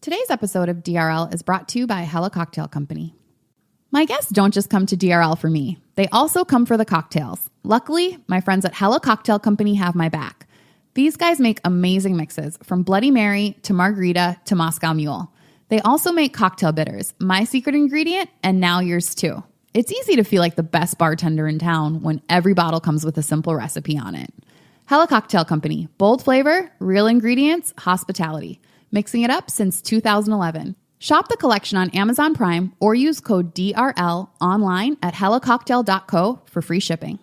Today's episode of DRL is brought to you by Hella Cocktail Company. My guests don't just come to DRL for me. They also come for the cocktails. Luckily, my friends at Hella Cocktail Company have my back. These guys make amazing mixes, from Bloody Mary to Margarita to Moscow Mule. They also make cocktail bitters, my secret ingredient, and now yours too. It's easy to feel like the best bartender in town when every bottle comes with a simple recipe on it. Hella Cocktail Company, bold flavor, real ingredients, hospitality. Mixing it up since 2011. Shop the collection on Amazon Prime or use code DRL online at hellacocktail.co for free shipping.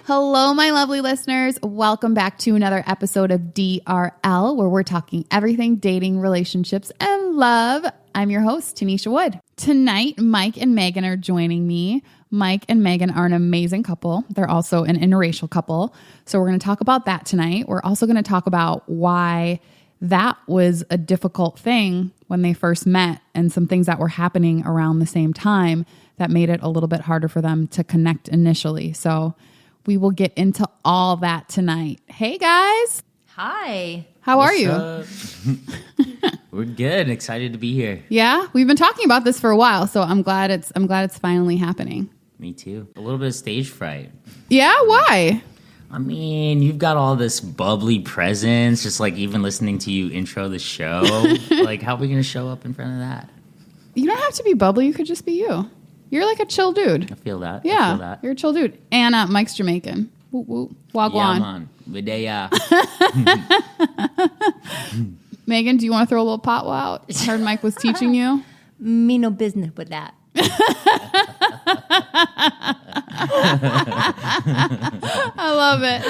Hello, my lovely listeners. Welcome back to another episode of DRL, where we're talking everything dating, relationships, and love. I'm your host, Tanisha Wood. Tonight, Mike and Meghan are joining me. Mike and Meghan are an amazing couple. They're also an interracial couple. So we're going to talk about that tonight. We're also going to talk about why that was a difficult thing when they first met and some things that were happening around the same time that made it a little bit harder for them to connect initially. So we will get into all that tonight. Hey, guys. Hi. How are you? We're good. Excited to be here. Yeah, we've been talking about this for a while, so I'm glad it's finally happening. Me too. A little bit of stage fright. Yeah, why? I mean, you've got all this bubbly presence, just like even listening to you intro the show. Like, how are we going to show up in front of that? You don't have to be bubbly. You could just be you. You're like a chill dude. I feel that. Yeah, I feel that. You're a chill dude. And Mike's Jamaican. Woo woo. Wagwan. Yeah, man. Vidaya. Meghan, do you want to throw a little potwa out? I heard Mike was teaching you. Me no business with that. I love it.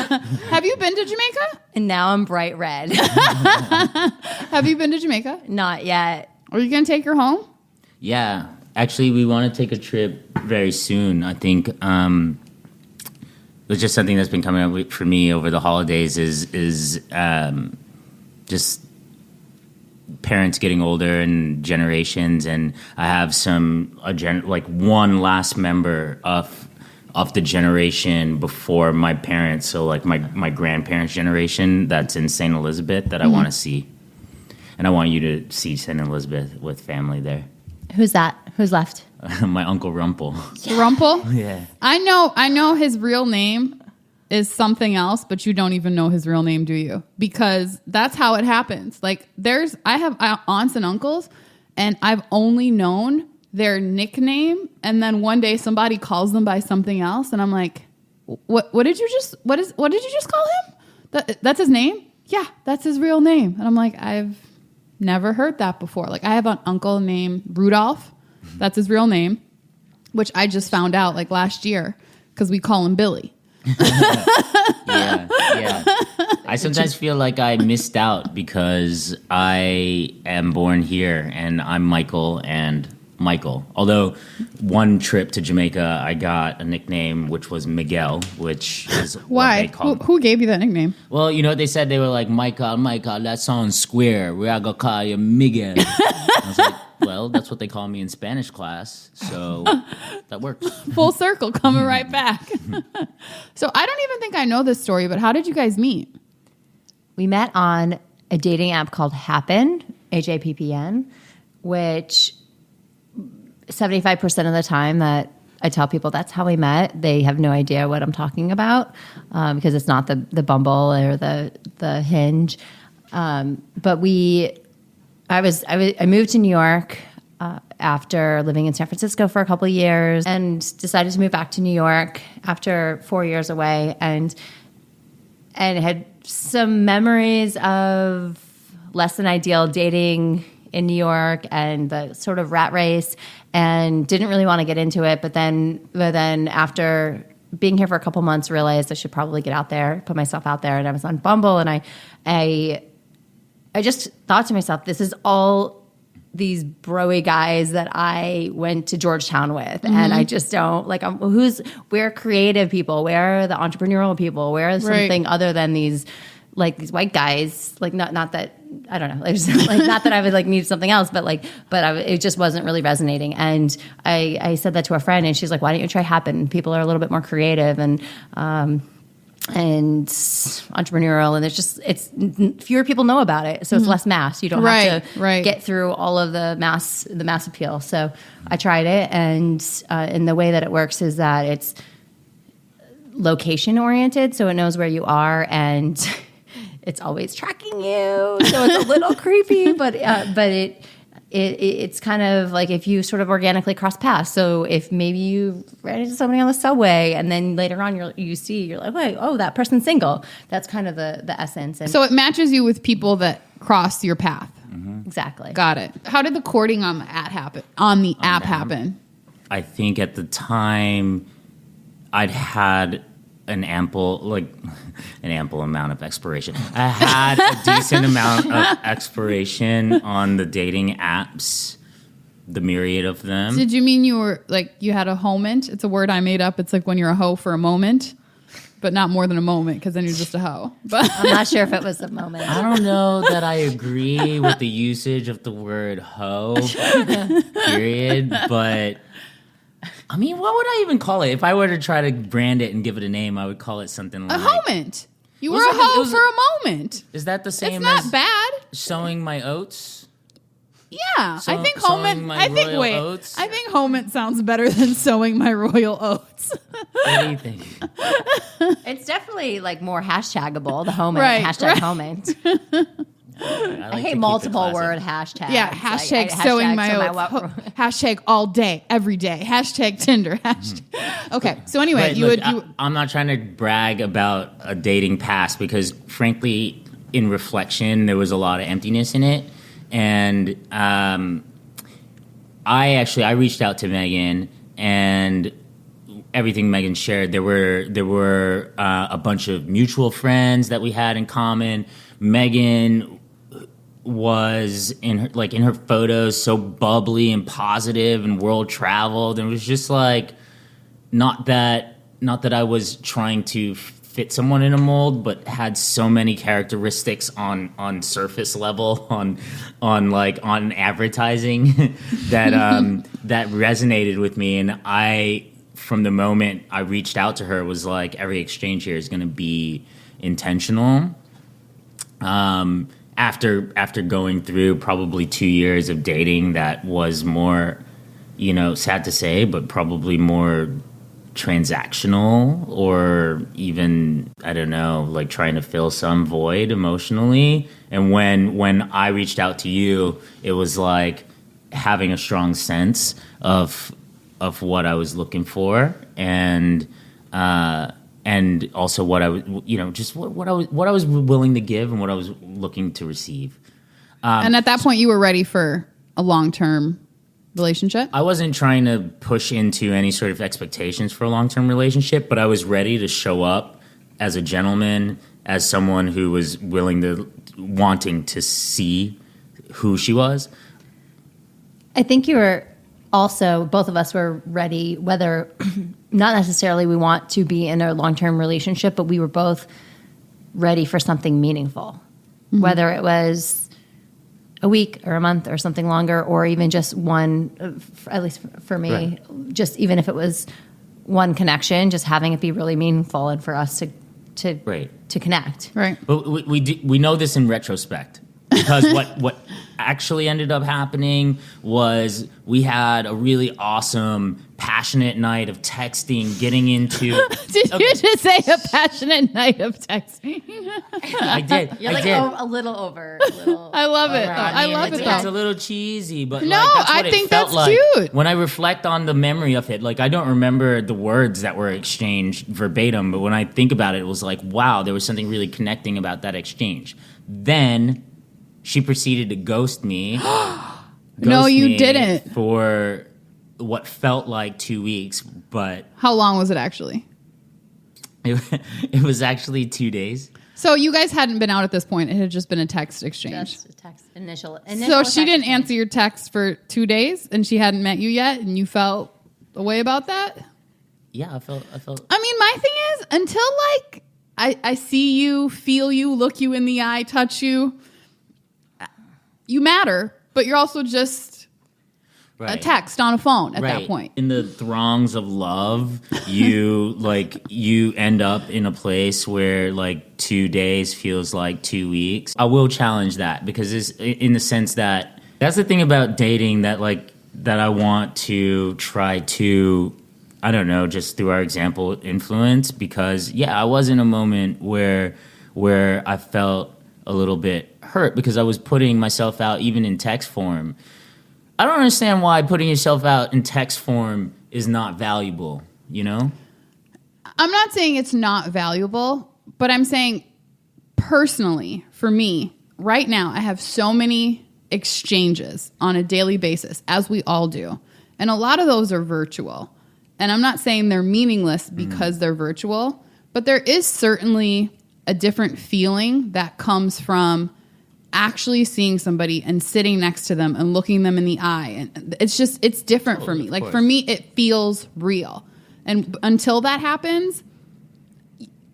Have you been to Jamaica? And now I'm bright red. Have you been to Jamaica? Not yet. Are you going to take her home? Yeah. Actually, we want to take a trip very soon. I think it's just something that's been coming up for me over the holidays is just parents getting older and generations, and I have one last member of the generation before my parents, so like my grandparents' generation that's in St. Elizabeth that I want to see, and I want you to see St. Elizabeth with family there. Who's that? Who's left? My Uncle Rumpel. Yeah. Rumpel? Yeah. I know his real name is something else, but you don't even know his real name, do you? Because that's how it happens. Like I have aunts and uncles, and I've only known their nickname, and then one day somebody calls them by something else, and I'm like, what did you just call him? That's his name? Yeah, that's his real name. And I'm like, I've never heard that before. Like, I have an uncle named Rudolph. That's his real name, which I just found out like last year because we call him Billy. Yeah. I sometimes feel like I missed out because I am born here and I'm Michael and Michael. Although one trip to Jamaica, I got a nickname which was Miguel, which is why? What they call Who gave you that nickname? Well, you know what they said? They were like, Michael, that sounds square. We're going to call you Miguel. I was like, well, that's what they call me in Spanish class, so that works. Full circle, coming right back. So I don't even think I know this story, but how did you guys meet? We met on a dating app called Happen, HAPPN, which 75% of the time that I tell people that's how we met, they have no idea what I'm talking about because it's not the Bumble or the Hinge. But I moved to New York after living in San Francisco for a couple of years and decided to move back to New York after 4 years away and had some memories of less than ideal dating in New York and the sort of rat race, and didn't really want to get into it. But then after being here for a couple months, realized I should probably get out there, put myself out there, and I was on Bumble, and I just thought to myself, this is all these bro-y guys that I went to Georgetown with. Mm-hmm. And I just don't, like, where are creative people? Where are the entrepreneurial people? Where is something other than these like these white guys, like not that, I don't know, there's like not that I would like need something else, but it just wasn't really resonating. And I said that to a friend, and she's like, why don't you try Happen? People are a little bit more creative and entrepreneurial, and it's fewer people know about it, so it's less mass. You don't have to get through all of the mass appeal. So I tried it, and the way that it works is that it's location oriented, so it knows where you are, and it's always tracking you, so it's a little creepy, but it's kind of like if you sort of organically cross paths. So if maybe you ran into somebody on the subway, and then later on you're like, wait, oh, that person's single. That's kind of the essence. And so it matches you with people that cross your path. Mm-hmm. Exactly. Got it. How did the courting on the app happen? I think at the time I'd had an ample amount of expiration. I had a decent amount of expiration on the dating apps, the myriad of them. Did you mean you were like, you had a moment? It's a word I made up. It's like when you're a hoe for a moment, but not more than a moment, because then you're just a hoe. But I'm not sure if it was a moment. I don't know that I agree with the usage of the word hoe, period, but I mean, what would I even call it? If I were to try to brand it and give it a name, I would call it something like... A moment. You were a hoe for a moment. Is that the same as... It's as not bad. Sowing my oats? Yeah. I think homent... I think homent sounds better than sowing my royal oats. What do you think? It's definitely like more hashtagable, the homent, hashtag homent. I hate multiple word hashtags. Yeah, hashtag sowing my oats. Hashtag all day, every day. Hashtag Tinder. Okay, so anyway, I'm not trying to brag about a dating past, because frankly, in reflection, there was a lot of emptiness in it. And I reached out to Meghan, and everything Meghan shared, there were a bunch of mutual friends that we had in common. Meghan was in her photos so bubbly and positive and world traveled, and it was just like not that I was trying to fit someone in a mold, but had so many characteristics on surface level on advertising that that resonated with me. And I, from the moment I reached out to her, was like, every exchange here is going to be intentional. After going through probably 2 years of dating that was more, sad to say, but probably more transactional, or even, I don't know, like trying to fill some void emotionally. And when I reached out to you, it was like having a strong sense of what I was looking for, and also what I was, just what I was willing to give and what I was looking to receive. And at that point, you were ready for a long-term relationship? I wasn't trying to push into any sort of expectations for a long-term relationship, but I was ready to show up as a gentleman, as someone who was wanting to see who she was. I think you were also, both of us were ready, whether not necessarily we want to be in a long-term relationship, but we were both ready for something meaningful, whether it was a week or a month or something longer, or even just one, at least for me, just even if it was one connection, just having it be really meaningful and for us to connect. Right. But we know this in retrospect, because what actually ended up happening was we had a really awesome, passionate night of texting, getting into... Did you just say a passionate night of texting? I did. You're a little over. I love it. I love it, though. It's a little cheesy, but no, that's what I think felt that's cute. When I reflect on the memory of it, I don't remember the words that were exchanged verbatim, but when I think about it, it was like, wow, there was something really connecting about that exchange. Then she proceeded to ghost me. No, you didn't. For what felt like 2 weeks, but... How long was it actually? It was actually 2 days. So you guys hadn't been out at this point. It had just been a text exchange. Just a text, initial so she didn't answer your text for 2 days, and she hadn't met you yet, and you felt a way about that? Yeah, I felt... I mean, my thing is, until I see you, feel you, look you in the eye, touch you. You matter, but you're also just a text on a phone at that point. In the throngs of love, you you end up in a place where 2 days feels like 2 weeks. I will challenge that because it's in the sense that that's the thing about dating that I want to try to, I don't know, just through our example, influence, because I was in a moment where I felt a little bit hurt because I was putting myself out even in text form. I don't understand why putting yourself out in text form is not valuable, I'm not saying it's not valuable, but I'm saying personally, for me, right now, I have so many exchanges on a daily basis, as we all do. And a lot of those are virtual. And I'm not saying they're meaningless because they're virtual, but there is certainly a different feeling that comes from actually seeing somebody and sitting next to them and looking them in the eye. And it's different for me. For me, it feels real. And until that happens,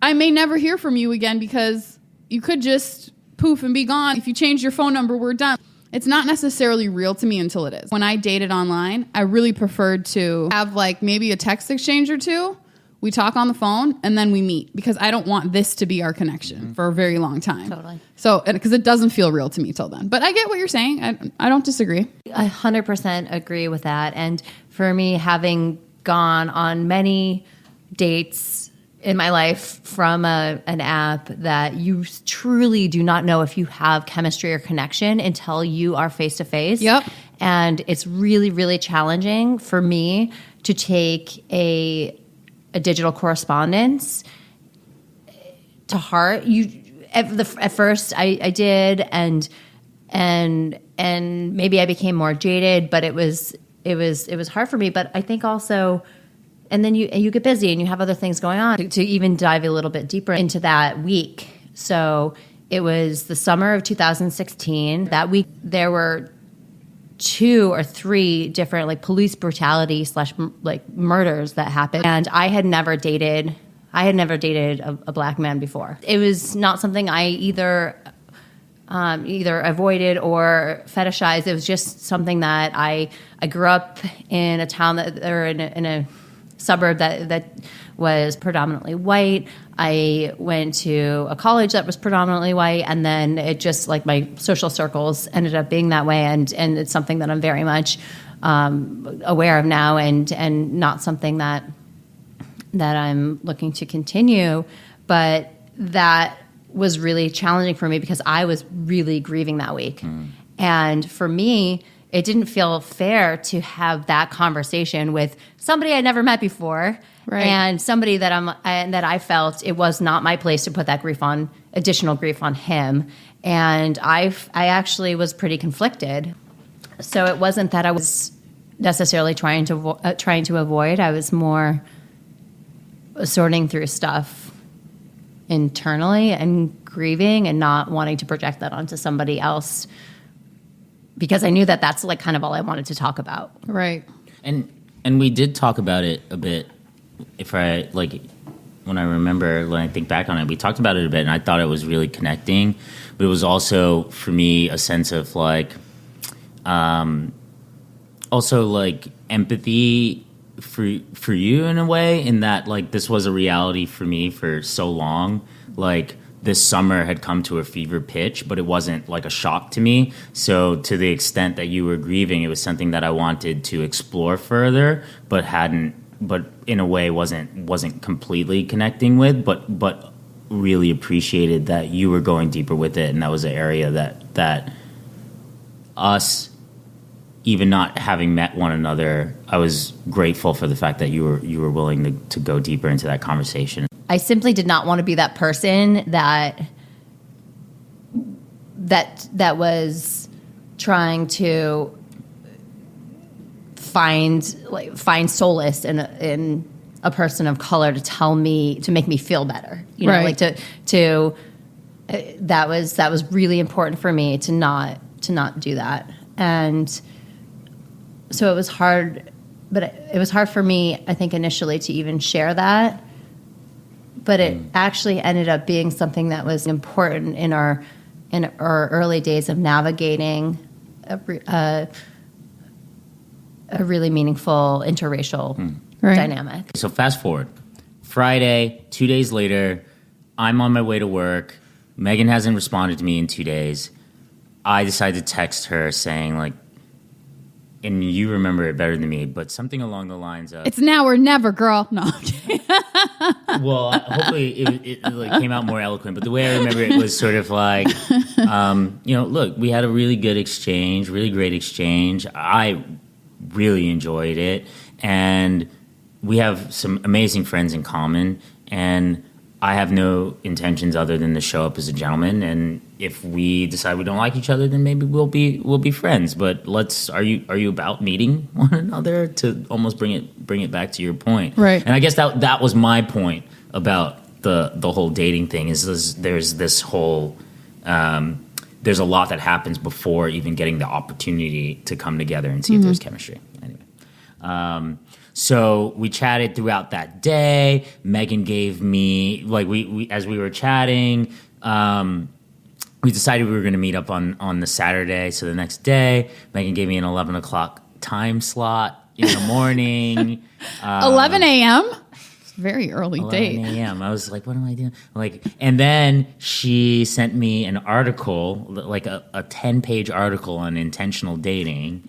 I may never hear from you again because you could just poof and be gone. If you change your phone number, we're done. It's not necessarily real to me until it is. When I dated online, I really preferred to have maybe a text exchange or two. We talk on the phone and then we meet because I don't want this to be our connection for a very long time. Totally. So, because it doesn't feel real to me till then. But I get what you're saying. I don't disagree. I 100% agree with that. And for me, having gone on many dates in my life from an app that you truly do not know if you have chemistry or connection until you are face to face. Yep. And it's really, really challenging for me to take a digital correspondence to heart. At first I did, and maybe I became more jaded, but it was hard for me. But I think also, and then you get busy and you have other things going on to even dive a little bit deeper into that week. So it was the summer of 2016. That week there were 2 or 3 different police brutality / murders that happened, and I had never dated a black man before. It was not something I either avoided or fetishized. It was just something that I grew up in a town or in a suburb that was predominantly white. I went to a college that was predominantly white, and then it just my social circles ended up being that way, and it's something that I'm very much aware of now, and not something that I'm looking to continue. But that was really challenging for me because I was really grieving that week, and for me, it didn't feel fair to have that conversation with somebody I'd never met before. Right. And somebody that I felt it was not my place to put that additional grief on him. And I actually was pretty conflicted. So it wasn't that I was necessarily trying to avoid. I was more sorting through stuff internally and grieving and not wanting to project that onto somebody else, because I knew that that's kind of all I wanted to talk about. Right. And we did talk about it a bit. If I when I think back on it, we talked about it a bit, and I thought it was really connecting. But it was also for me a sense of empathy for you in a way, in that this was a reality for me for so long. This summer had come to a fever pitch, but it wasn't a shock to me. So to the extent that you were grieving, it was something that I wanted to explore further, but in a way wasn't completely connecting with, but really appreciated that you were going deeper with it. And that was an area that us, even not having met one another, I was grateful for the fact that you were willing to go deeper into that conversation. I simply did not want to be that person that was trying to find solace in a person of color to make me feel better. Right. That was really important for me to not do that. And so it was hard, but it was hard for me, I think, initially to even share that. but it actually ended up being something that was important in our early days of navigating a really meaningful interracial dynamic. So fast forward, Friday, 2 days later, I'm on my way to work. Meghan hasn't responded to me in 2 days. I decided to text her saying, like, and you remember it better than me, but something along the lines of, "It's now or never, girl." No. well, hopefully it like came out more eloquent, but the way I remember it was sort of like, look, we had a really good exchange, really great exchange. I really enjoyed it, and we have some amazing friends in common, and I have no intentions other than to show up as a gentleman. And if we decide we don't like each other, then maybe we'll be friends. But are you about meeting one another, to almost bring it back to your point? Right. And I guess that was my point about the whole dating thing. There's this whole there's a lot that happens before even getting the opportunity to come together and see if there's chemistry. Anyway. So we chatted throughout that day. Meghan gave me, like, we as we were chatting, we decided we were going to meet up on the Saturday. So the next day, Meghan gave me an 11 o'clock time slot in the morning. 11 a.m.? Very early date. 11 a.m. I was like, what am I doing? Like, and then she sent me an article, like a 10-page article on intentional dating.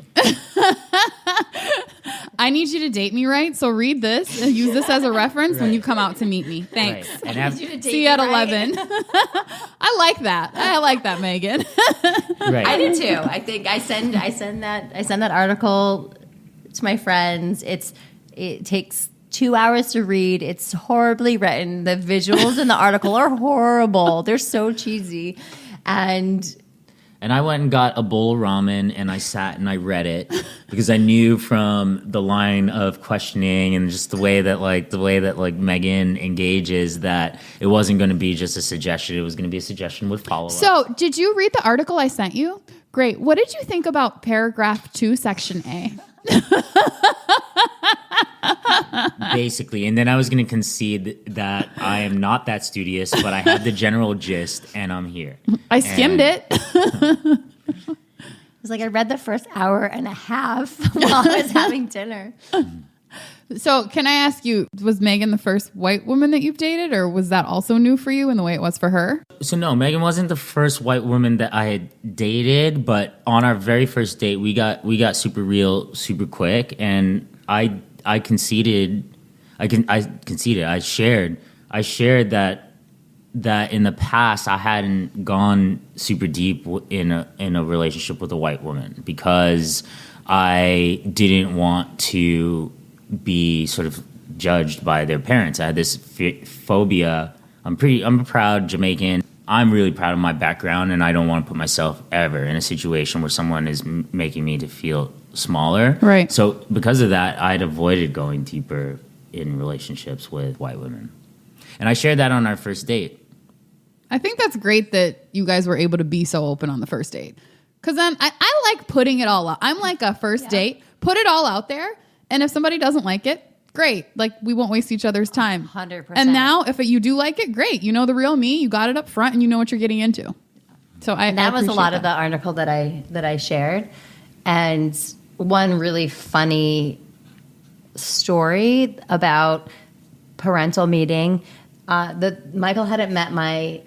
I need you to date me right, so read this and use this as a reference when you come out to meet me. Thanks. Right. And see you at 11. I like that. I like that, Meghan. Right. I do too. I think I send that article to my friends. It takes 2 hours to read. It's horribly written. The visuals in the article are horrible. They're so cheesy. And I went and got a bowl of ramen, and I sat and I read it because I knew from the line of questioning and just the way that Meghan engages that it wasn't going to be just a suggestion. It was going to be a suggestion with follow-up. So, did you read the article I sent you? Great. What did you think about paragraph 2, section A? Basically, and then I was going to concede that I am not that studious, but I have the general gist, and I'm here. I skimmed it. It was like I read the first hour and a half while I was having dinner. So, can I ask you, was Meghan the first white woman that you've dated, or was that also new for you in the way it was for her? So no, Meghan wasn't the first white woman that I had dated, but on our very first date, we got super real, super quick, and I conceded. I shared that in the past I hadn't gone super deep in a relationship with a white woman because I didn't want to be sort of judged by their parents. I had this phobia. I'm a proud Jamaican. I'm really proud of my background, and I don't want to put myself ever in a situation where someone is making me to feel smaller. Right. So because of that, I'd avoided going deeper in relationships with white women. And I shared that on our first date. I think that's great that you guys were able to be so open on the first date. Because then I like putting it all out. I'm like a first date, put it all out there. And if somebody doesn't like it, great. Like, we won't waste each other's time. 100%. And now, if you do like it, great. You know the real me. You got it up front, and you know what you're getting into. So that was a lot of the article that I shared. And one really funny story about parental meeting. Michael hadn't met I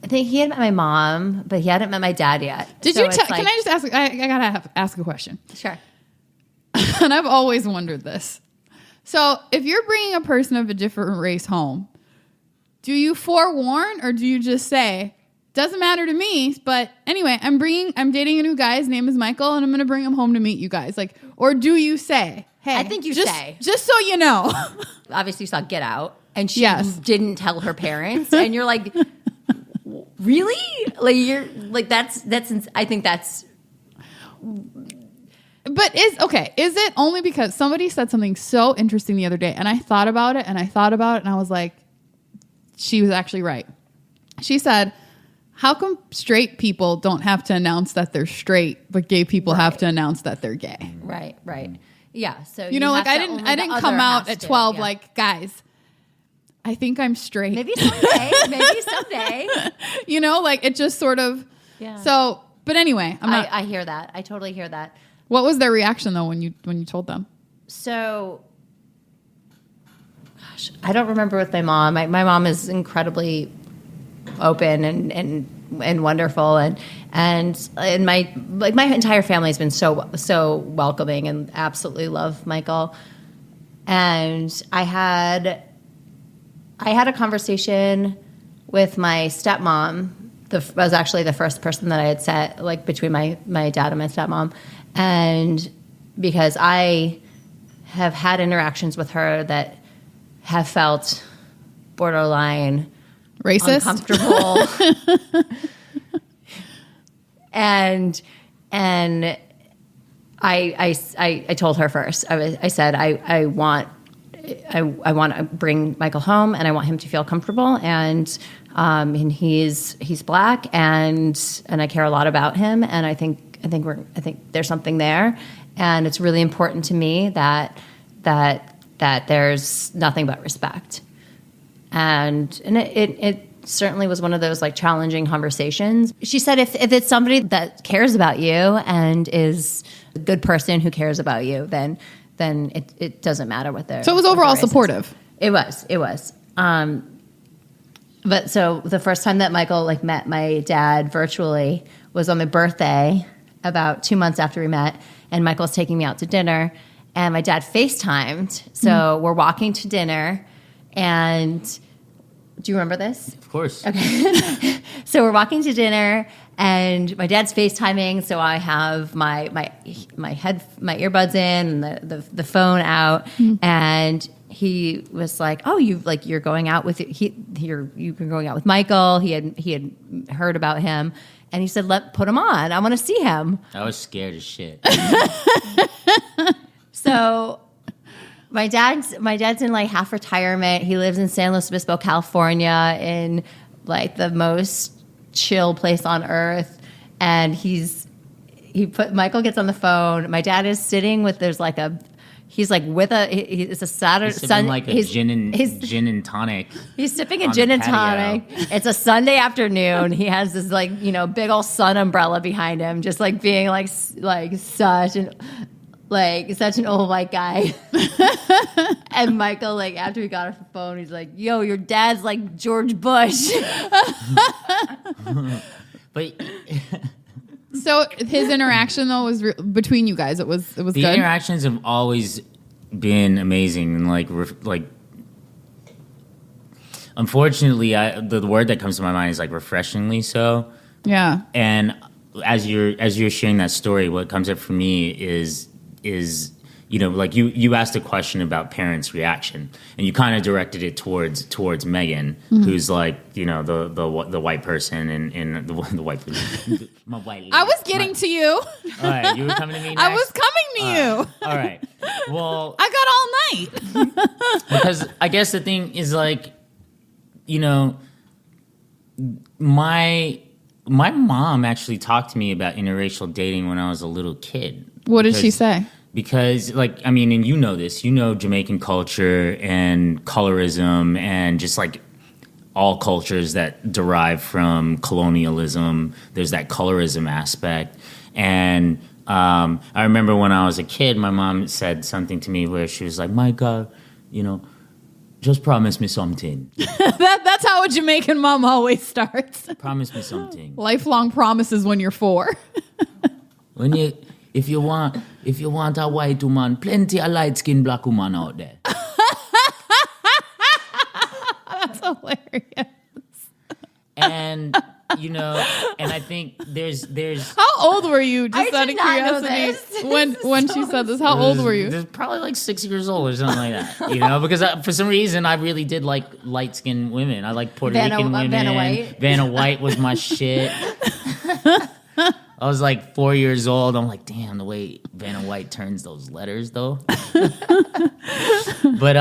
think he had met my mom, but he hadn't met my dad yet. Can I just ask? I gotta ask a question. Sure. And I've always wondered this. So, if you're bringing a person of a different race home, do you forewarn, or do you just say, doesn't matter to me, but anyway, I'm dating a new guy. His name is Michael, and I'm going to bring him home to meet you guys. Like, or do you say, hey, I think you say, just so you know. Obviously, you saw Get Out, and she didn't tell her parents, and you're like, really? Like, you're like, that's. I think that's. But is it only because somebody said something so interesting the other day, and I thought about it, and I was like, she was actually right. She said, how come straight people don't have to announce that they're straight, but gay people have to announce that they're gay? Right. Yeah. So like I didn't come out at 12 like, guys, I think I'm straight. Maybe someday. You know, like it just sort of. Yeah. So, but anyway, I hear that. I totally hear that. What was their reaction though when you told them? So, gosh, I don't remember with my mom. My mom is incredibly open and wonderful, and my entire family has been so welcoming and absolutely love Michael. And I had a conversation with my stepmom. Was actually the first person that I had set, like, between my dad and my stepmom, and because I have had interactions with her that have felt borderline racist, uncomfortable, and I told her first. I said I want to bring Michael home, and I want him to feel comfortable, and he's Black, and I care a lot about him, and I think there's something there, and it's really important to me that there's nothing but respect, and it certainly was one of those, like, challenging conversations. She said if it's somebody that cares about you and is a good person who cares about you, then it doesn't matter what they're. So it was overall supportive. It was. But so the first time that Michael, like, met my dad virtually was on my birthday, about 2 months after we met, and Michael's taking me out to dinner, and my dad FaceTimed. So we're walking to dinner, and do you remember this? Of course. Okay. So we're walking to dinner, and my dad's FaceTiming, so I have my earbuds in and the phone out, and he was like, "Oh, you're going out with you've been going out with Michael." He had heard about him, and he said, "Put him on. I want to see him." I was scared as shit. So my dad's in, like, half retirement. He lives in San Luis Obispo, California, in, like, the most chill place on earth, and Michael gets on the phone. My dad is sitting with it's a Saturday. He's sipping like a gin and tonic. He's sipping a gin and tonic. It's a Sunday afternoon. He has this, like, big old sun umbrella behind him, just, like, being like such an old white guy. And Michael, like, after he got off the phone, he's like, "Yo, your dad's like George Bush." But so his interaction though was between you guys. It was the good. Interactions have always been amazing, and like unfortunately, the word that comes to my mind is, like, refreshingly so. Yeah. And as you're sharing that story, what comes up for me is like you asked a question about parents' reaction, and you kind of directed it towards Meghan, who's, like, the white person and the white person. My white lady. I was getting to you. All right, you were coming to me next? I was coming to you. All right. Well, I got all night. because I guess the thing is, like, my mom actually talked to me about interracial dating when I was a little kid. What did she say? Because, like, I mean, and you know this, Jamaican culture and colorism and just, like, all cultures that derive from colonialism. There's that colorism aspect. And I remember when I was a kid, my mom said something to me where she was like, "Micah, just promise me something." That's how a Jamaican mom always starts. Promise me something. Lifelong promises when you're 4. If you want a white woman, plenty of light-skinned Black woman out there. That's hilarious. And and I think there's. How old were you? Just I out did of not know curiosity, this. when she said this, how old were you? Probably like 6 years old or something like that. Because for some reason I really did like light-skinned women. I like Puerto Rican women. Vanna White. Vanna White was my shit. I was like 4 years old. I'm like, damn, the way Vanna White turns those letters, though. But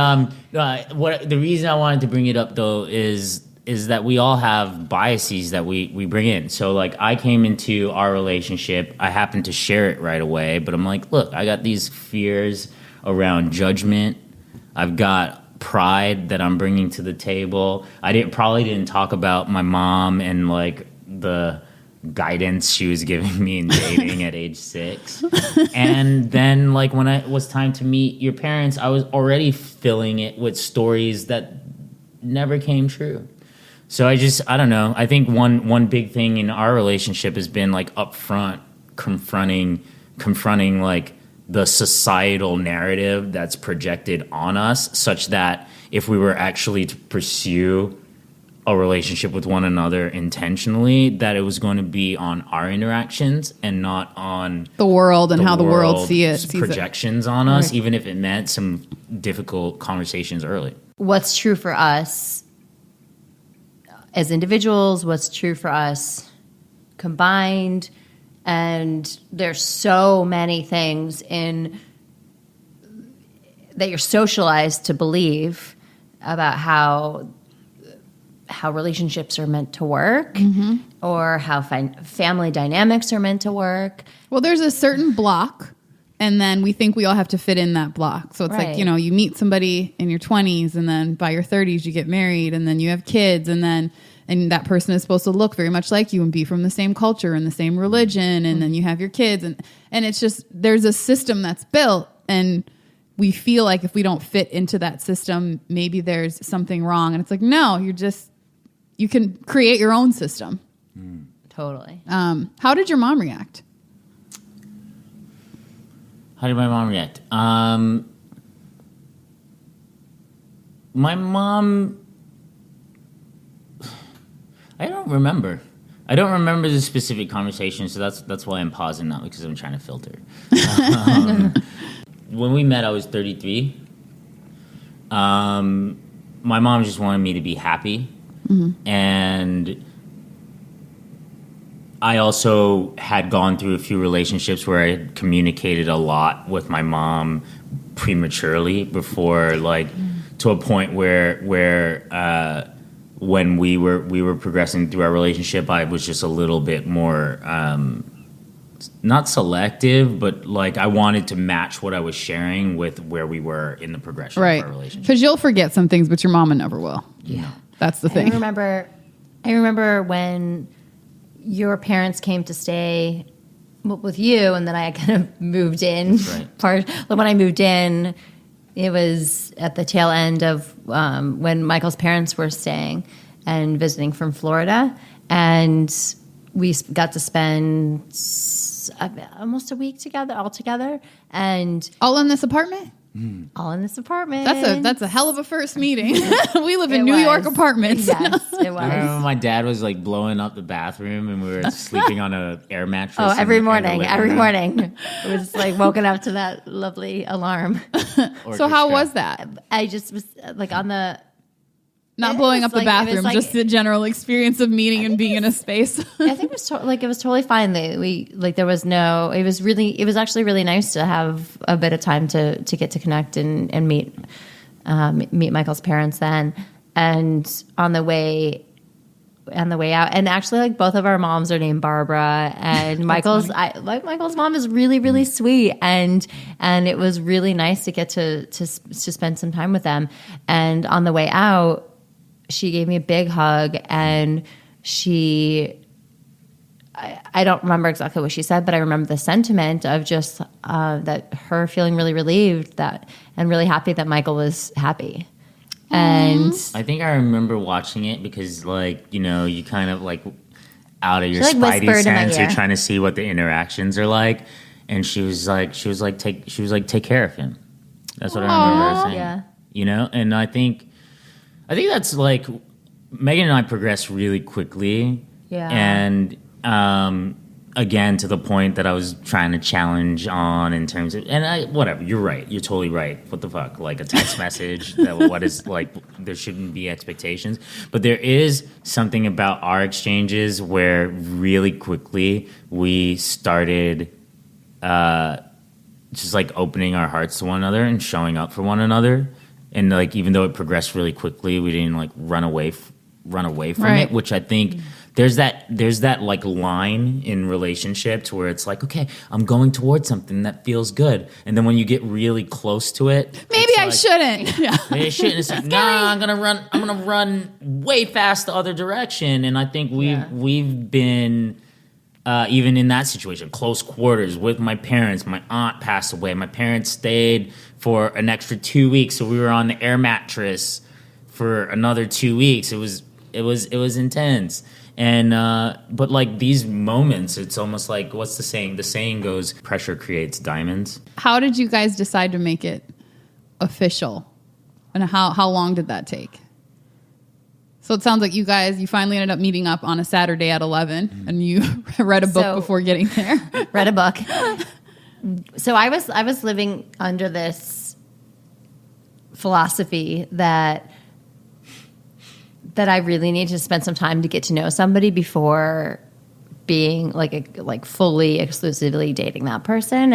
the reason I wanted to bring it up, though, is that we all have biases that we bring in. So, like, I came into our relationship. I happened to share it right away. But I'm like, look, I got these fears around judgment. I've got pride that I'm bringing to the table. I probably didn't talk about my mom and like the guidance she was giving me in dating at age 6. And then like when it was time to meet your parents, I was already filling it with stories that never came true. So I don't know. I think one big thing in our relationship has been like upfront confronting like the societal narrative that's projected on us, such that if we were actually to pursue a relationship with one another intentionally, that it was going to be on our interactions and not on the world and how the world sees projections on us, even if it meant some difficult conversations early. What's true for us as individuals, what's true for us combined, and there's so many things that you're socialized to believe about how relationships are meant to work, or how family dynamics are meant to work. Well, there's a certain block, and then we think we all have to fit in that block. So it's Right. like, you meet somebody in your 20s, and then by your 30s you get married, and then you have kids, and that person is supposed to look very much like you and be from the same culture and the same religion, and then you have your kids, and it's just, there's a system that's built, and we feel like if we don't fit into that system, maybe there's something wrong. And it's like, no, you can create your own system. Totally. How did your mom react? How did my mom react? My mom, I don't remember the specific conversation, so that's why I'm pausing, not because I'm trying to filter. When we met, I was 33. My mom just wanted me to be happy. And I also had gone through a few relationships where I had communicated a lot with my mom prematurely before, like, to a point where when we were progressing through our relationship, I was just a little bit more not selective, but like I wanted to match what I was sharing with where we were in the progression of our relationship. Because you'll forget some things, but your mama never will. Yeah. That's the thing. I remember when your parents came to stay with you, and then I kind of moved in. Right. When I moved in, it was at the tail end of when Michael's parents were staying and visiting from Florida, and we got to spend almost a week all together, and all in this apartment. All in this apartment. That's a hell of a first meeting. We live in New York apartments. Yes, it was. I remember my dad was like blowing up the bathroom, and we were sleeping on an air mattress. Oh, every morning. It was like woken up to that lovely alarm. So how was that? I just was like on the... Not blowing up the bathroom, just the general experience of meeting and being in a space. I think it was it was totally fine. There was no. It was actually really nice to have a bit of time to get to connect and meet Michael's parents then. And on the way out, and actually, like, both of our moms are named Barbara, and Michael's mom is really, really sweet, and it was really nice to get to spend some time with them. And on the way out, she gave me a big hug, and I don't remember exactly what she said, but I remember the sentiment of just that her feeling really relieved and really happy that Michael was happy. And I think I remember watching it because, like, you kind of like out of your like spidey sense, you're trying to see what the interactions are like, and she was like, take care of him. That's what I remember her saying. Yeah. And I think that's like Meghan and I progressed really quickly. Yeah. And again, to the point that I was trying to challenge on in terms of, whatever, you're right. You're totally right. What the fuck? Like a text message, what is, like, there shouldn't be expectations. But there is something about our exchanges where really quickly we started just like opening our hearts to one another and showing up for one another. And like, even though it progressed really quickly, we didn't like run away run away from Right. it, which I think there's that like line in relationships where it's like, okay, I'm going towards something that feels good, and then when you get really close to it, Maybe I shouldn't. Yeah. maybe I shouldn't. It's like, nah, I'm gonna run way fast the other direction. And I think we've been even in that situation, close quarters with my parents. My aunt passed away. My parents stayed for an extra 2 weeks, so we were on the air mattress for another 2 weeks. It was intense. And but like these moments, it's almost like, what's the saying? The saying goes, pressure creates diamonds. How did you guys decide to make it official? And how long did that take? So it sounds like you finally ended up meeting up on a Saturday at 11 and you read a book before getting there. Read a book. So I was living under this philosophy that I really need to spend some time to get to know somebody before being like fully exclusively dating that person,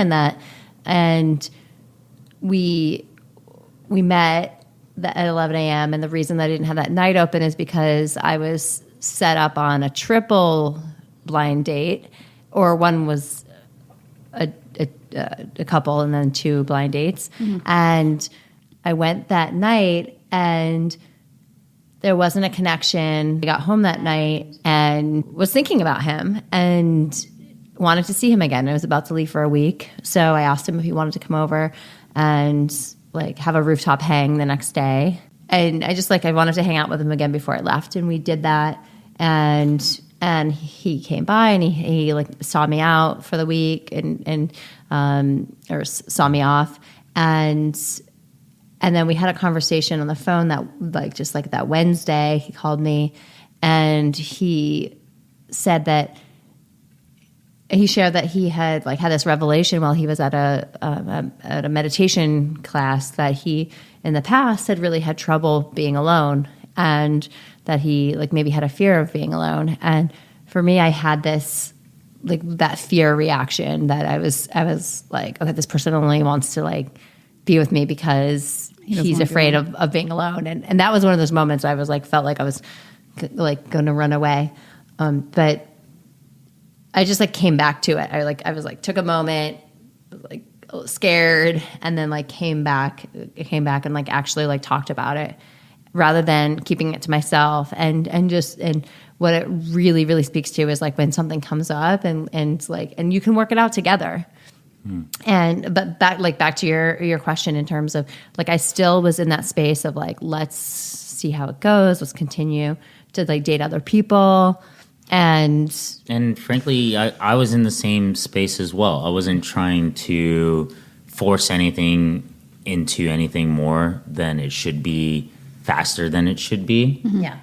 and we met at 11 a.m. and the reason that I didn't have that night open is because I was set up on a triple blind date, or one was a couple and then 2 blind dates, and I went that night and there wasn't a connection. I got home that night and was thinking about him and wanted to see him again. I was about to leave for a week. So I asked him if he wanted to come over and like have a rooftop hang the next day. And I just I wanted to hang out with him again before I left. And we did that. And he came by and he like saw me out for the week or saw me off. And then we had a conversation on the phone that that Wednesday he called me and he said that he shared that he had had this revelation while he was at a meditation class that he in the past had really had trouble being alone, and that he maybe had a fear of being alone. And for me, I had this that fear reaction that I was like, okay, this person only wants to be with me because he's afraid of being alone. And that was one of those moments I was felt like I was going to run away. But I just came back to it. I was took a moment, scared, and then came back and actually talked about it rather than keeping it to myself. And what it really, really speaks to is when something comes up and you can work it out together. But back to your question in terms of I still was in that space of let's see how it goes. Let's continue to date other people. And frankly, I was in the same space as well. I wasn't trying to force anything into anything more than it should be, faster than it should be. Yeah.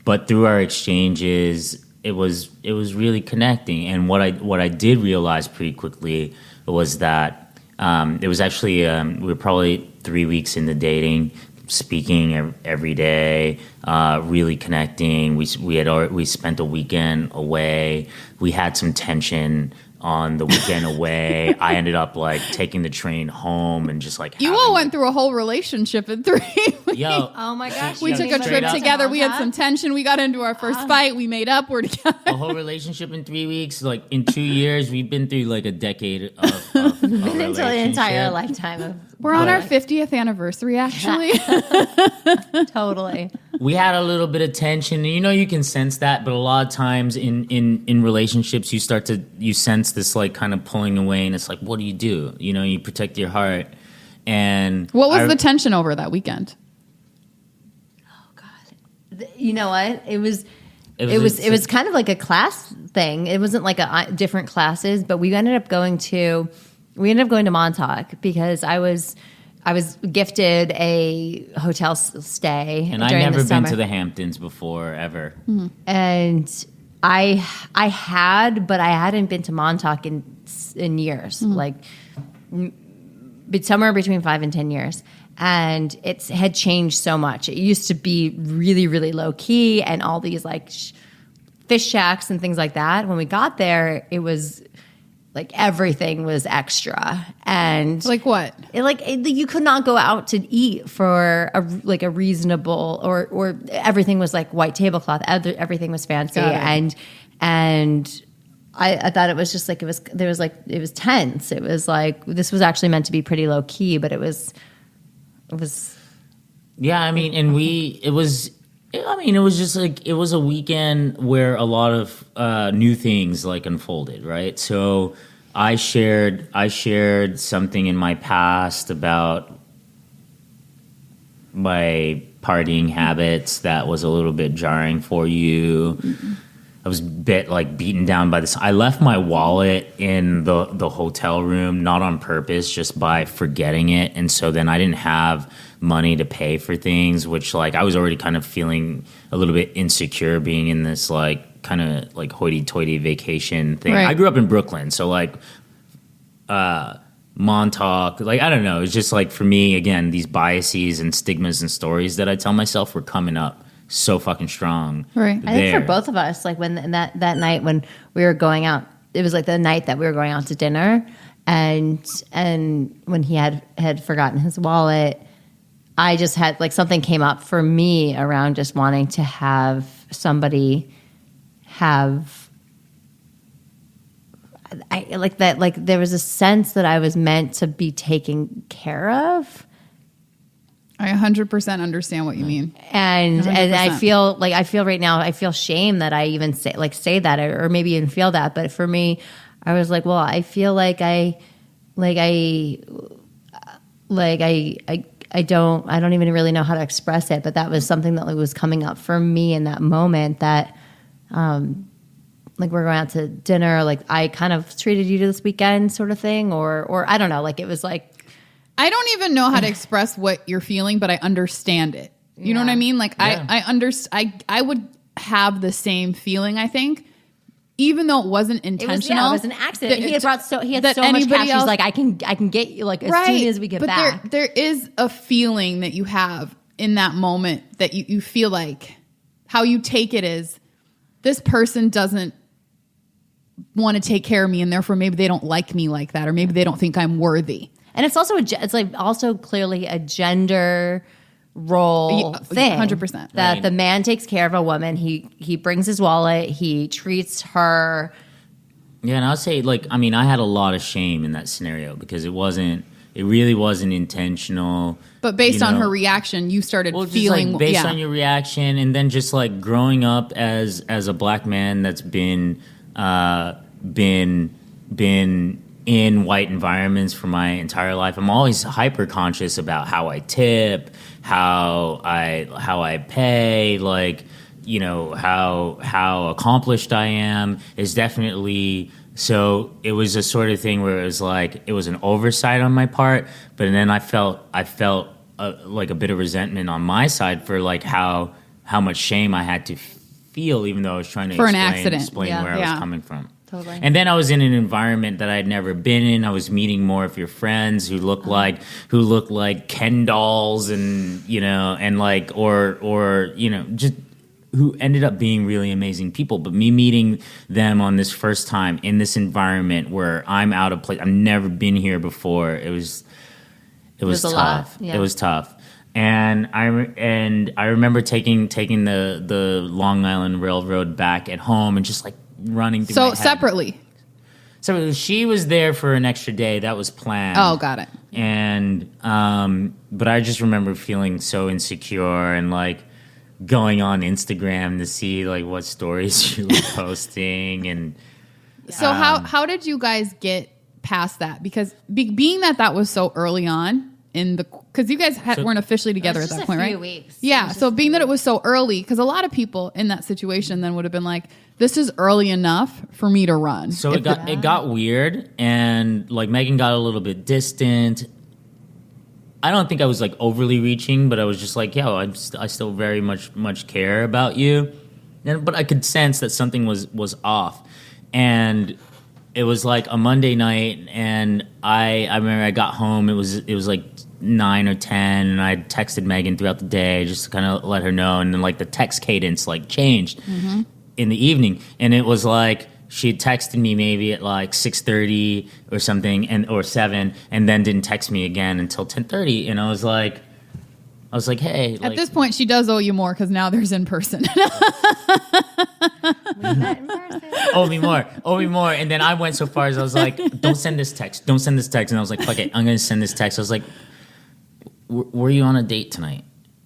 But through our exchanges, it was really connecting. And what I did realize pretty quickly was that it was actually we were probably 3 weeks into dating, speaking every day, really connecting. We spent a weekend away. We had some tension on the weekend away. I ended up taking the train home and just you all went through a whole relationship in 3 weeks. Yo, oh my gosh, we took a trip together. We had some tension. We got into our first fight. We made up. We're together. A whole relationship in 3 weeks. In 2 years, we've been through a decade of a relationship. An entire lifetime of. We're on our 50th anniversary, actually. Totally. We had a little bit of tension. You can sense that, but a lot of times in relationships, you sense this kind of pulling away, and it's what do? You protect your heart. And what was the tension over that weekend? Oh God, you know what? It was kind of a class thing. It wasn't a different classes, but we ended up going to Montauk because I was gifted a hotel stay, and I'd never been to the Hamptons before ever. Mm-hmm. And I had, but I hadn't been to Montauk in years, somewhere between 5 and 10 years. And it had changed so much. It used to be really, really low key and all these fish shacks and things like that. When we got there, it was everything was extra. And Like what? You could not go out to eat for a reasonable, or everything was like white tablecloth. Everything was fancy. And I thought it was just like, it was tense. It was like, this was actually meant to be pretty low key, but it was. Yeah, I mean, and it was just like, it was a weekend where a lot of new things like unfolded, right? So I shared something in my past about my partying habits that was a little bit jarring for you. Mm-hmm. I was a bit like beaten down by this. I left my wallet in the hotel room, not on purpose, just by forgetting it. And so then I didn't have money to pay for things, which like I was already kind of feeling a little bit insecure being in this like kind of like hoity-toity vacation thing. Right. I grew up in Brooklyn, so like Montauk, like I don't know. It's just like for me, again, these biases and stigmas and stories that I tell myself were coming up so fucking strong. Right. I think for both of us, like when that night when we were going out, it was like the night that we were going out to dinner, and when he had forgotten his wallet, I just had like something came up for me around just wanting to have somebody have. I like that. Like there was a sense that I was meant to be taken care of. I 100% understand what you mean. And I feel right now, I feel shame that I even say that or maybe even feel that. But for me, I was like, well, I feel like I don't even really know how to express it, but that was something that was coming up for me in that moment that, like we're going out to dinner, like I kind of treated you to this weekend sort of thing, or I don't know, like it was like, I don't even know how to express what you're feeling, but I understand it. You know what I mean? Like I would have the same feeling, I think, even though it wasn't intentional. It was an accident. He had so much cash. He's like, I can get you like as soon as we get back. There is a feeling that you have in that moment that you feel like how you take it is this person doesn't want to take care of me, and therefore maybe they don't like me like that, or maybe they don't think I'm worthy. And it's also also clearly a gender role thing. 100%. That the man takes care of a woman. He brings his wallet. He treats her. Yeah, and I'll say, like, I mean, I had a lot of shame in that scenario because it really wasn't intentional. But based on her reaction, you started feeling... Like based on your reaction, and then just like growing up as a black man that's been in white environments for my entire life, I'm always hyper conscious about how I tip, how I pay, like, you know, how accomplished I am is definitely. So it was a sort of thing where it was like it was an oversight on my part, but then I felt like a bit of resentment on my side for like how much shame I had to feel, even though I was trying to explain where I was coming from. Totally. And then I was in an environment that I'd never been in. I was meeting more of your friends who looked like Ken dolls, and you know, and like or you know, just who ended up being really amazing people. But me meeting them on this first time in this environment where I'm out of place, I've never been here before. It was tough. Yeah. It was tough. And I remember taking the Long Island Railroad back at home and just like running through my head. Separately. So she was there for an extra day. That was planned. Oh, got it. And but I just remember feeling so insecure and like going on Instagram to see like what stories she was posting. And so how did you guys get past that? Because being that was so early on in the, because you guys weren't officially together at that point, right? Weeks. Yeah. So being that it was so early, because a lot of people in that situation then would have been like, this is early enough for me to run. So it got weird, and like Meghan got a little bit distant. I don't think I was like overly reaching, but I was just like, yo, I still very much care about you. But I could sense that something was off. And it was like a Monday night, and I remember I got home. It was like 9 or 10, and I texted Meghan throughout the day just to kind of let her know. And then like the text cadence like changed in the evening, and it was like she had texted me maybe at like 6:30 or something, or 7, and then didn't text me again until 10:30. And I was like, hey. At this point, she does owe you more because now there's in person. We met in person. Owe me more. And then I went so far as I was like, don't send this text. And I was like, fuck it, I'm going to send this text. I was like, were you on a date tonight?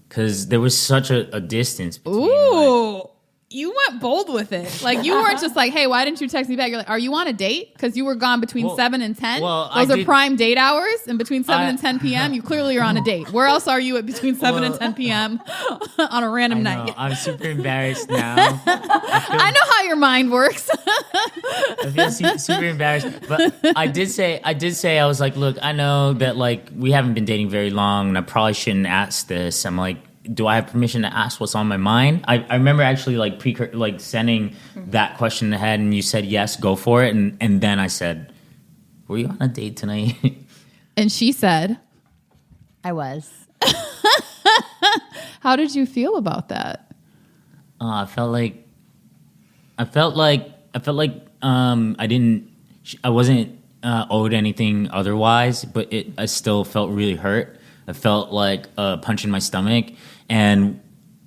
Because there was such a distance between. Ooh. You went bold with it. Like, you weren't just like, hey, why didn't you text me back? You're like, are you on a date? Because you were gone between 7 and 10. Those are prime date hours. And between 7 and 10 p.m., you clearly are on a date. Where else are you at between 7 and 10 p.m. on a random night? I'm super embarrassed now. I know how your mind works. I feel super embarrassed. But I did say, I was like, look, I know that, like, we haven't been dating very long, and I probably shouldn't ask this. I'm like, do I have permission to ask what's on my mind? I remember actually like sending that question ahead, and you said yes, go for it. And then I said, were you on a date tonight? And she said, I was. How did you feel about that? I felt like I wasn't owed anything otherwise, but I still felt really hurt. I felt like a punch in my stomach. And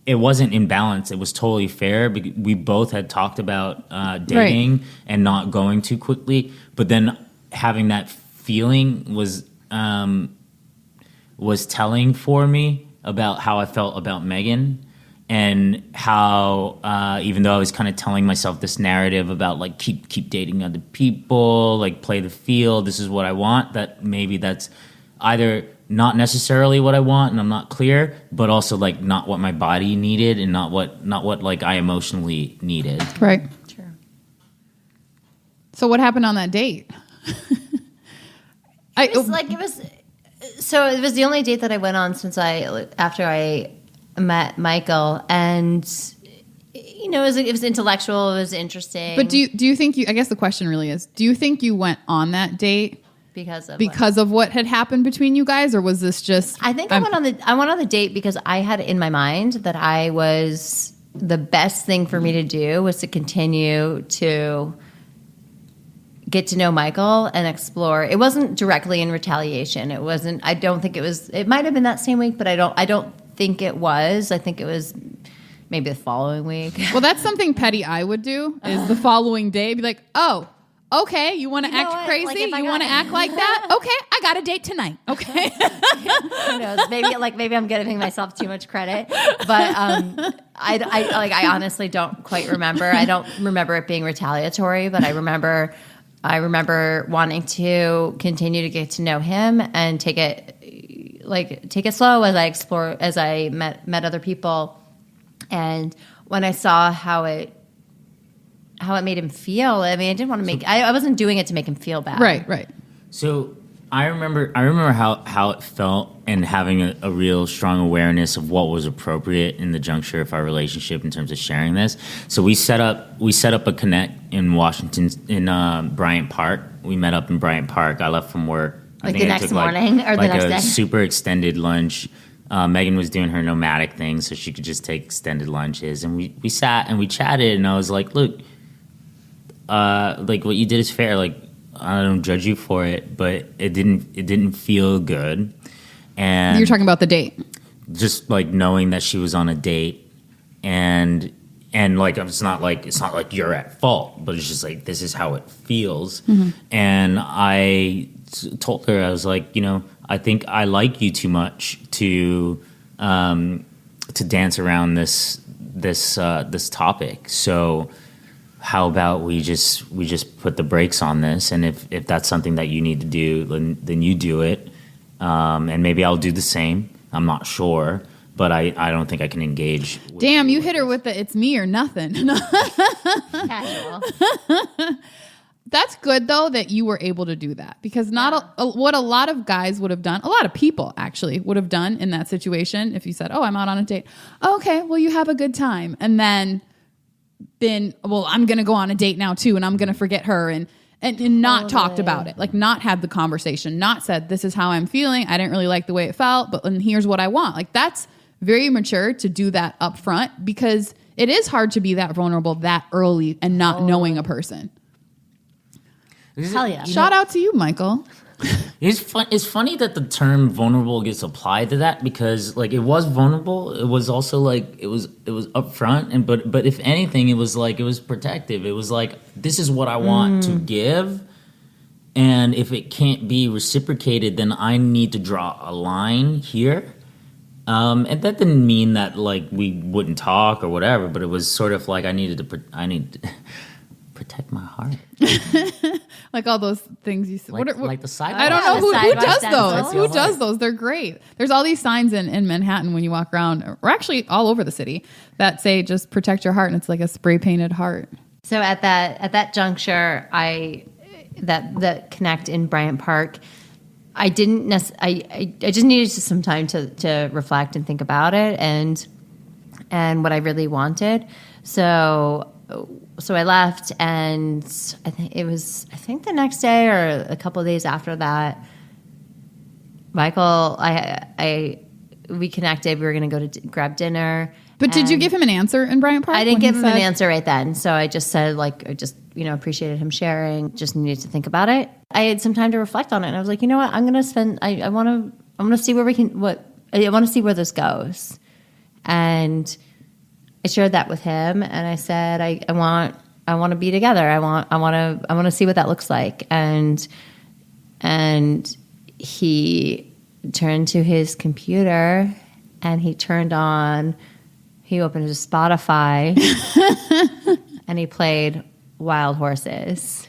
it wasn't imbalanced. It was totally fair. We both had talked about dating and not going too quickly. But then having that feeling was telling for me about how I felt about Meghan, and how even though I was kind of telling myself this narrative about like keep dating other people, like play the field, this is what I want, that maybe that's either not necessarily what I want, and I'm not clear, but also like not what my body needed, and not what like I emotionally needed. Right. True. So what happened on that date? It was the only date that I went on after I met Michael, and it was intellectual, it was interesting. But do you think I guess the question really is, do you think you went on that date because of what had happened between you guys, or was this just? I think I went on the date because I had in my mind that the best thing for me to do was to continue to get to know Michael and explore. It wasn't directly in retaliation. It wasn't. I don't think it was. It might have been that same week, but I don't think it was. I think it was maybe the following week. Well, that's something petty I would do. Is the following day be like, oh. Okay, you want to act crazy? Like you want to act like that? Okay, I got a date tonight. Okay. Who knows? Maybe I'm giving myself too much credit, but I honestly don't quite remember. I don't remember it being retaliatory, but I remember wanting to continue to get to know him and take it slow as I met other people, and when I saw how it made him feel. I mean, I didn't want to I wasn't doing it to make him feel bad. Right. So I remember how it felt, and having a real strong awareness of what was appropriate in the juncture of our relationship in terms of sharing this. So we set up a connect in Washington, in Bryant Park. We met up in Bryant Park. I left from work. Like the next morning or the next day? Super extended lunch. Megan was doing her nomadic thing, so she could just take extended lunches. And we sat and we chatted, and I was like, look, like what you did is fair. Like, I don't judge you for it, but it didn't feel good. And you're talking about the date, just like knowing that she was on a date, and like it's not like you're at fault, but it's just like this is how it feels. Mm-hmm. And I told her, I was like, I think I like you too much to dance around this topic. So how about we just put the brakes on this, and if that's something that you need to do, then you do it, and maybe I'll do the same. I'm not sure, but I don't think I can engage. Damn, you hit her with the it's me or nothing. Casual. That's good though that you were able to do that, because what a lot of guys would have done, a lot of people actually would have done in that situation. If you said, "Oh, I'm out on a date," okay, well you have a good time, and then I'm going to go on a date now too, and I'm going to forget her, and not talked about it, like not had the conversation, not said, this is how I'm feeling. I didn't really like the way it felt, and here's what I want. Like, that's very mature to do that up front, because it is hard to be that vulnerable that early and not knowing a person. Hell yeah. Shout out to you, Michael. It's funny that the term vulnerable gets applied to that, because like it was vulnerable. It was also like it was upfront, and but if anything, it was protective. It was like, this is what I want to give, and if it can't be reciprocated, then I need to draw a line here. And that didn't mean that like we wouldn't talk or whatever, but it was sort of like I need to protect my heart. Like all those things you said. Like the side. I don't know who does stencils. those. Who does those? They're great. There's all these signs in Manhattan when you walk around, or actually all over the city, that say just protect your heart, and it's like a spray painted heart. So at that juncture, that connect in Bryant Park, I just needed some time to reflect and think about it and what I really wanted. So I left, and I think the next day or a couple of days after that, Michael, we connected. We were going to go to grab dinner. But did you give him an answer in Bryant Park? I didn't give him an answer right then. So I just said, appreciated him sharing. Just needed to think about it. I had some time to reflect on it, and I was like, you know what? I'm going to spend. I want to see where I want to see where this goes, and I shared that with him, and I said, I want to be together. I want to see what that looks like. And he turned to his computer, and he opened his Spotify and he played Wild Horses.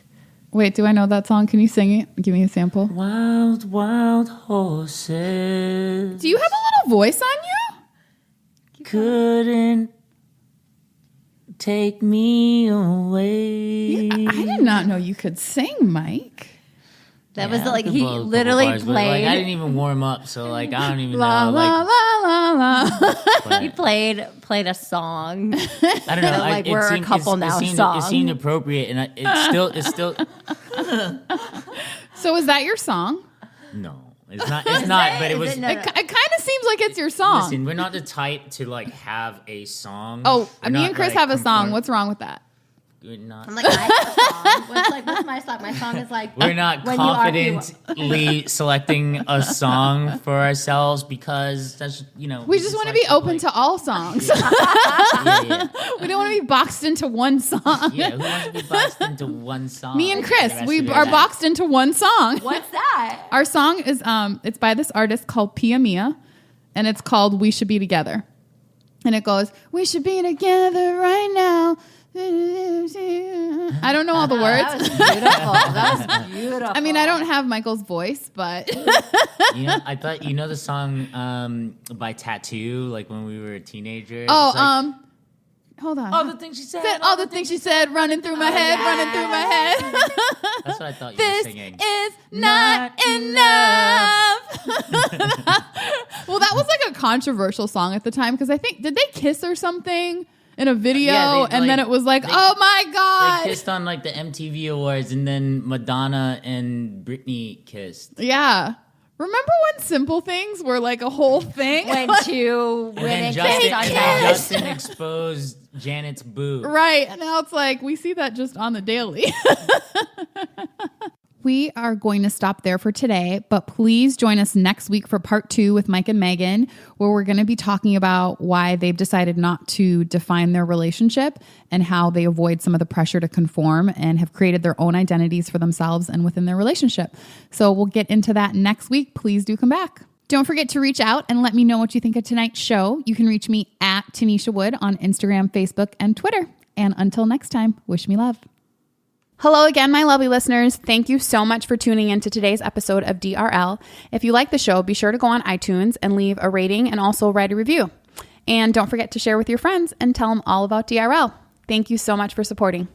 Wait, do I know that song? Can you sing it? Give me a sample. Wild, wild horses. Do you have a little voice on you? Couldn't take me away. Yeah, I did not know you could sing, Mike. That was like he literally bars, played. Like, I didn't even warm up, so like I don't even La know. la Like, la la la. He played a song. I don't know. Like we're a couple now. It seemed appropriate, and it's still. So is that your song? No, it's not. It's not. But it was. It kind of seems like it's your song. Listen, we're not the type to like have a song. Oh, We're me not, and Chris like, have a song. What's wrong with that? We're not. I'm like, I have a song. What's my song? My song is like. We're not confidently selecting a song for ourselves, because that's We just want to be open to all songs. Yeah. We don't want to be boxed into one song. Yeah, who wants to be boxed into one song? Me and Chris, the rest we of their are life? boxed into one song. What's that? Our song is it's by this artist called Pia Mia, and it's called We Should Be Together. And it goes, we should be together right now. I don't know all the words. That was beautiful. I mean, I don't have Michael's voice, but I thought the song by Tattoo, like when we were teenagers. Hold on. All the things she said. All the things she said running through my head, running through my head. That's what I thought you were singing. This is not enough. Well, that was like a controversial song at the time, because I think, did they kiss or something in a video? Yeah, then it was like, oh my God. They kissed on like the MTV Awards, and then Madonna and Britney kissed. Yeah. Remember when Simple Things were like a whole thing? Went to And then Justin exposed Janet's boob. Right. And now it's like, we see that just on the daily. We are going to stop there for today, but please join us next week for part 2 with Mike and Meghan, where we're going to be talking about why they've decided not to define their relationship and how they avoid some of the pressure to conform and have created their own identities for themselves and within their relationship. So we'll get into that next week. Please do come back. Don't forget to reach out and let me know what you think of tonight's show. You can reach me at Tanisha Wood on Instagram, Facebook, and Twitter. And until next time, wish me love. Hello again, my lovely listeners. Thank you so much for tuning in to today's episode of DRL. If you like the show, be sure to go on iTunes and leave a rating and also write a review. And don't forget to share with your friends and tell them all about DRL. Thank you so much for supporting.